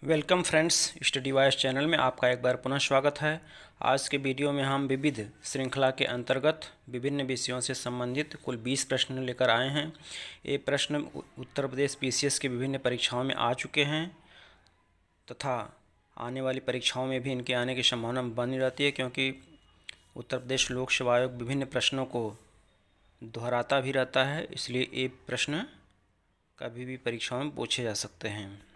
Welcome friends, study wise channel में आपका एक बार पुनः स्वागत है। आज के वीडियो में हम विविध श्रृंखला के अंतर्गत विभिन्न विषयों से संबंधित कुल 20 प्रश्न लेकर आए हैं। ये प्रश्न उत्तर प्रदेश पीसीएस की विभिन्न परीक्षाओं में आ चुके हैं तथा आने वाली परीक्षाओं में भी इनके आने की संभावना बनी रहती है, क्योंकि उत्तर प्रदेश लोक सेवा आयोग विभिन्न प्रश्नों को दोहराता भी रहता है। इसलिए ये प्रश्न कभी भी परीक्षाओं में पूछे जा सकते हैं।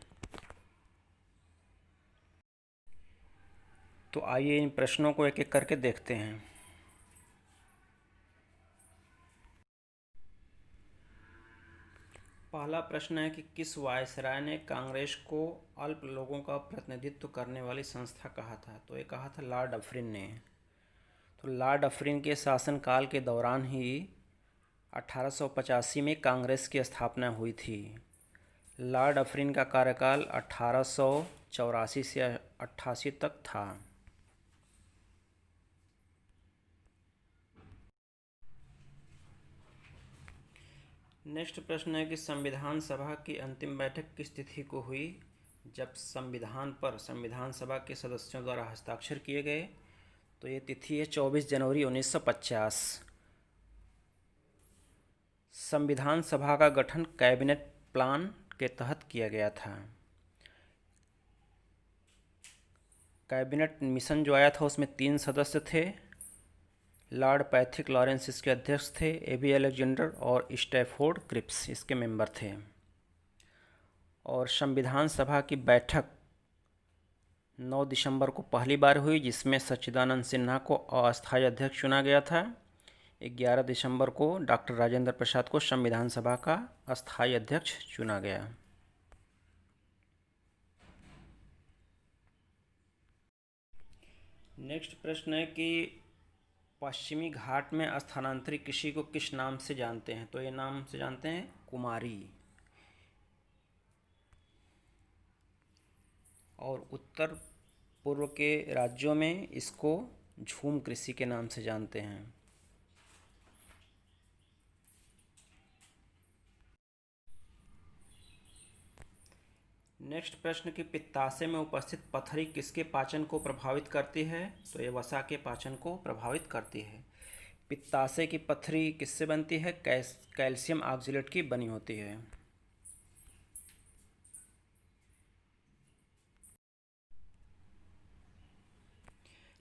तो आइए इन प्रश्नों को एक एक करके देखते हैं। पहला प्रश्न है कि किस वायसराय ने कांग्रेस को अल्प लोगों का प्रतिनिधित्व करने वाली संस्था कहा था? तो ये कहा था लॉर्ड डफरिन ने। तो लॉर्ड डफरिन के शासनकाल के दौरान ही 1885 में कांग्रेस की स्थापना हुई थी। लॉर्ड डफरिन का कार्यकाल 1884 से 88 तक था। नेक्स्ट प्रश्न है कि संविधान सभा की अंतिम बैठक किस तिथि को हुई? जब संविधान पर संविधान सभा के सदस्यों द्वारा हस्ताक्षर किए गए। तो ये तिथि है 24 जनवरी 1950। संविधान सभा का गठन कैबिनेट प्लान के तहत किया गया था। कैबिनेट मिशन जो आया था उसमें 3 सदस्य थे। लॉर्ड पैट्रिक लॉरेंस इसके अध्यक्ष थे, एबी अलेक्जेंडर और स्टैफोर्ड क्रिप्स इसके मेंबर थे। और संविधान सभा की बैठक 9 दिसंबर को पहली बार हुई, जिसमें सच्चिदानंद सिन्हा को अस्थायी अध्यक्ष चुना गया था। 11 दिसंबर को डॉक्टर राजेंद्र प्रसाद को संविधान सभा का अस्थायी अध्यक्ष चुना गया। नेक्स्ट प्रश्न है कि पश्चिमी घाट में स्थानांतरित कृषि को किस नाम से जानते हैं? तो ये नाम से जानते हैं कुमारी। और उत्तर पूर्व के राज्यों में इसको झूम कृषि के नाम से जानते हैं। नेक्स्ट प्रश्न कि पित्ताशय में उपस्थित पथरी किसके पाचन को प्रभावित करती है? तो ये वसा के पाचन को प्रभावित करती है। पित्ताशय की पथरी किससे बनती है? कैल्शियम ऑक्जेलेट की बनी होती है।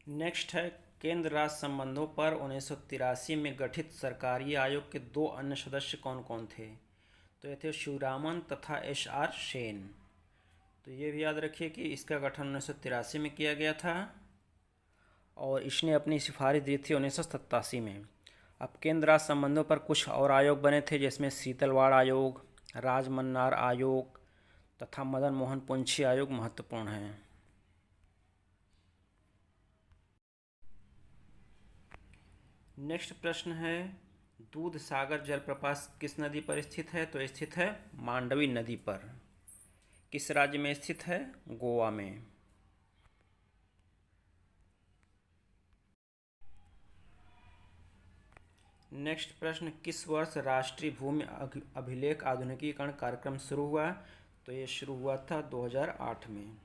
नेक्स्ट है केंद्र राज्य संबंधों पर 1983 में गठित सरकारी आयोग के 2 अन्य सदस्य कौन कौन थे? तो ये थे शिवरामन तथा SR सेन। तो ये भी याद रखिए कि इसका गठन 1983 में किया गया था और इसने अपनी सिफारिश दी थी 1987 में। अब केंद्र राज्य संबंधों पर कुछ और आयोग बने थे, जिसमें शीतलवाड़ आयोग, राजमन्नार आयोग तथा मदन मोहन पुंछी आयोग महत्वपूर्ण हैं। नेक्स्ट प्रश्न है दूध सागर जलप्रपात किस नदी पर स्थित है? तो स्थित है मांडवी नदी पर। किस राज्य में स्थित है? गोवा में। नेक्स्ट प्रश्न किस वर्ष राष्ट्रीय भूमि अभिलेख आधुनिकीकरण कार्यक्रम शुरू हुआ? तो ये शुरू हुआ था 2008 में।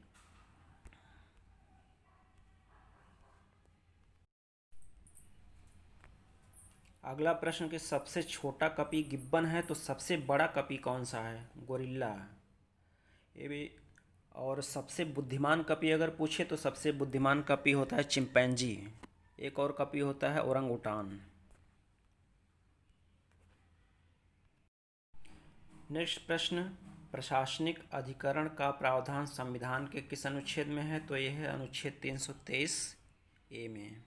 अगला प्रश्न कि सबसे छोटा कपी गिब्बन है, तो सबसे बड़ा कपी कौन सा है? गोरिल्ला। ये भी। और सबसे बुद्धिमान कपी अगर पूछे तो सबसे बुद्धिमान कपी होता है चिंपैंजी। एक और कपी होता है ओरंगुटान। नेक्स्ट प्रश्न प्रशासनिक अधिकरण का प्रावधान संविधान के किस अनुच्छेद में है? तो यह है अनुच्छेद 323A में।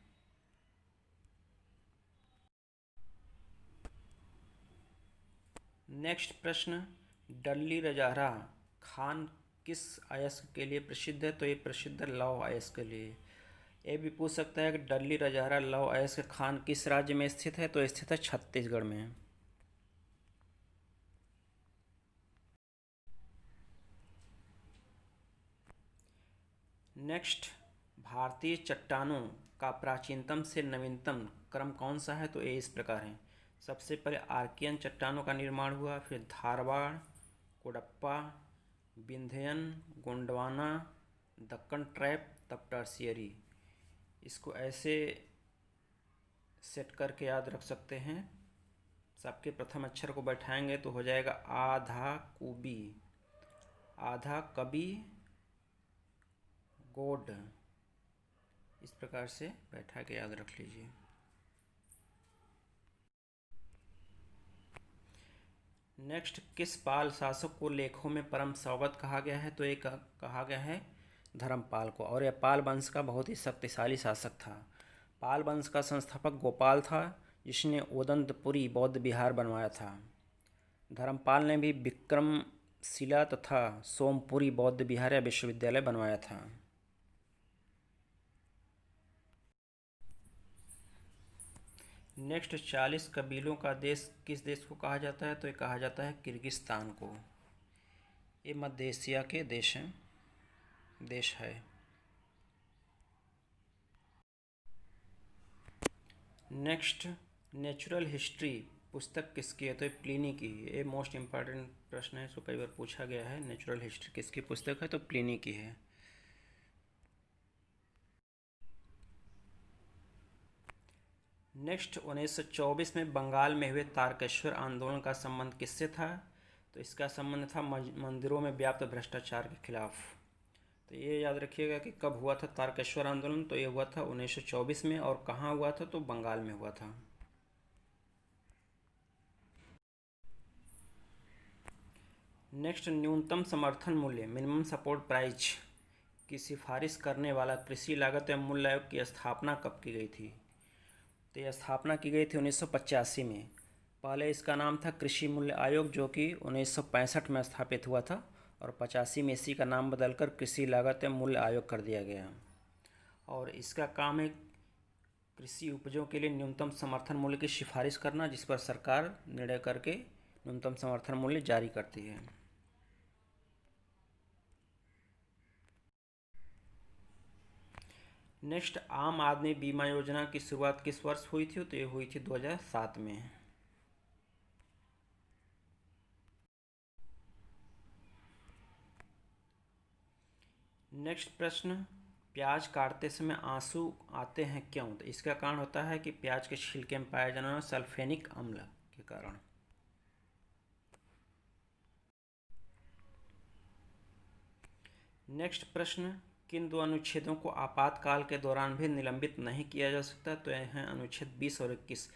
नेक्स्ट प्रश्न डल्ली रजारा खान किस अयस्क के लिए प्रसिद्ध है? तो ये प्रसिद्ध है लौह अयस्क के लिए। ये भी पूछ सकता है कि डल्ली रजारा लौह अयस्क खान किस राज्य में स्थित है? तो स्थित है छत्तीसगढ़ में। नेक्स्ट भारतीय चट्टानों का प्राचीनतम से नवीनतम क्रम कौन सा है? तो ये इस प्रकार है। सबसे पहले आर्कियन चट्टानों का निर्माण हुआ, फिर धारवाड़, कोडप्पा, विंध्यन, गोंडवाना, दक्कन ट्रैप, तब टर्शियरी। इसको ऐसे सेट करके याद रख सकते हैं। सबके प्रथम अक्षर को बैठाएंगे तो हो जाएगा आधा कुबी, आधा कबी, गोड। इस प्रकार से बैठा के याद रख लीजिए। नेक्स्ट, किस पाल शासक को लेखों में परम संवत कहा गया है? तो एक कहा गया है धर्मपाल को, और यह पाल वंश का बहुत ही शक्तिशाली शासक था। पाल वंश का संस्थापक गोपाल था, जिसने ओदंतपुरी बौद्ध विहार बनवाया था। धर्मपाल ने भी विक्रमशिला तथा सोमपुरी बौद्ध विहार या विश्वविद्यालय बनवाया था। नेक्स्ट, 40 कबीलों का देश किस देश को कहा जाता है? तो ये कहा जाता है किर्गिस्तान को। ये मध्य एशिया के देश है। नेक्स्ट, नेचुरल हिस्ट्री पुस्तक किसकी है? तो ये प्लिनी की। ये मोस्ट इम्पॉर्टेंट प्रश्न है, इसको कई बार पूछा गया है। नेचुरल हिस्ट्री किसकी पुस्तक है? तो प्लिनी की है। नेक्स्ट, 1924 में बंगाल में हुए तारकेश्वर आंदोलन का संबंध किससे था? तो इसका संबंध था मंदिरों में व्याप्त भ्रष्टाचार के खिलाफ। तो ये याद रखिएगा कि कब हुआ था तारकेश्वर आंदोलन। तो ये हुआ था 1924 में, और कहाँ हुआ था? तो बंगाल में हुआ था। नेक्स्ट, न्यूनतम समर्थन मूल्य मिनिमम सपोर्ट प्राइस की सिफारिश करने वाला कृषि लागत एवं मूल्य आयोग की स्थापना कब की गई थी? तो यह स्थापना की गई थी 1985 में। पहले इसका नाम था कृषि मूल्य आयोग, जो कि 1965 में स्थापित हुआ था, और 85 में इसी का नाम बदलकर कृषि लागत एवं मूल्य आयोग कर दिया गया। और इसका काम है कृषि उपजों के लिए न्यूनतम समर्थन मूल्य की सिफारिश करना, जिस पर सरकार निर्णय करके न्यूनतम समर्थन मूल्य जारी करती है। नेक्स्ट, आम आदमी बीमा योजना की शुरुआत किस वर्ष हुई थी? तो ये हुई थी 2007 में। नेक्स्ट प्रश्न, प्याज काटते समय आंसू आते हैं क्यों? तो इसका कारण होता है कि प्याज के छिलके में पाया जाने वाला सल्फेनिक अम्ल के कारण। नेक्स्ट प्रश्न, किन दो अनुच्छेदों को आपातकाल के दौरान भी निलंबित नहीं किया जा सकता? तो यह हैं अनुच्छेद 20 और 21।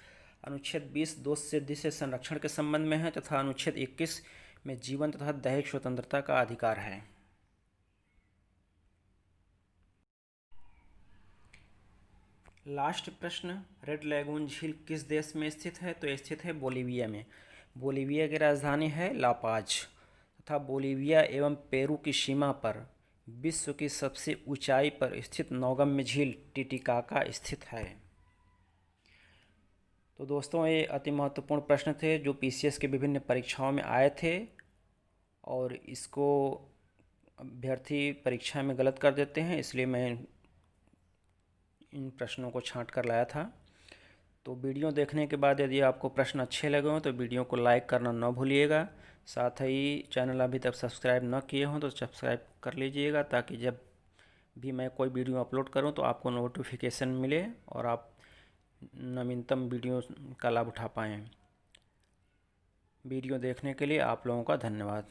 अनुच्छेद 20 दोष सिद्धि से संरक्षण के संबंध में है, तथा अनुच्छेद 21 में जीवन तथा दैहिक स्वतंत्रता का अधिकार है। लास्ट प्रश्न, रेड लैगून झील किस देश में स्थित है? तो स्थित है बोलीविया में। बोलीविया की राजधानी है लापाज, तथा बोलीविया एवं पेरू की सीमा पर विश्व की सबसे ऊंचाई पर स्थित नौगम्य झील टिटिकाका स्थित है। तो दोस्तों, ये अति महत्वपूर्ण प्रश्न थे जो पीसीएस के विभिन्न परीक्षाओं में आए थे, और इसको अभ्यर्थी परीक्षा में गलत कर देते हैं, इसलिए मैं इन प्रश्नों को छांट कर लाया था। तो वीडियो देखने के बाद यदि आपको प्रश्न अच्छे लगे हों तो वीडियो को लाइक करना न भूलिएगा। साथ ही चैनल अभी तक सब्सक्राइब न किए हों तो सब्सक्राइब कर लीजिएगा, ताकि जब भी मैं कोई वीडियो अपलोड करूं तो आपको नोटिफिकेशन मिले और आप नवीनतम वीडियो का लाभ उठा पाएँ। वीडियो देखने के लिए आप लोगों का धन्यवाद।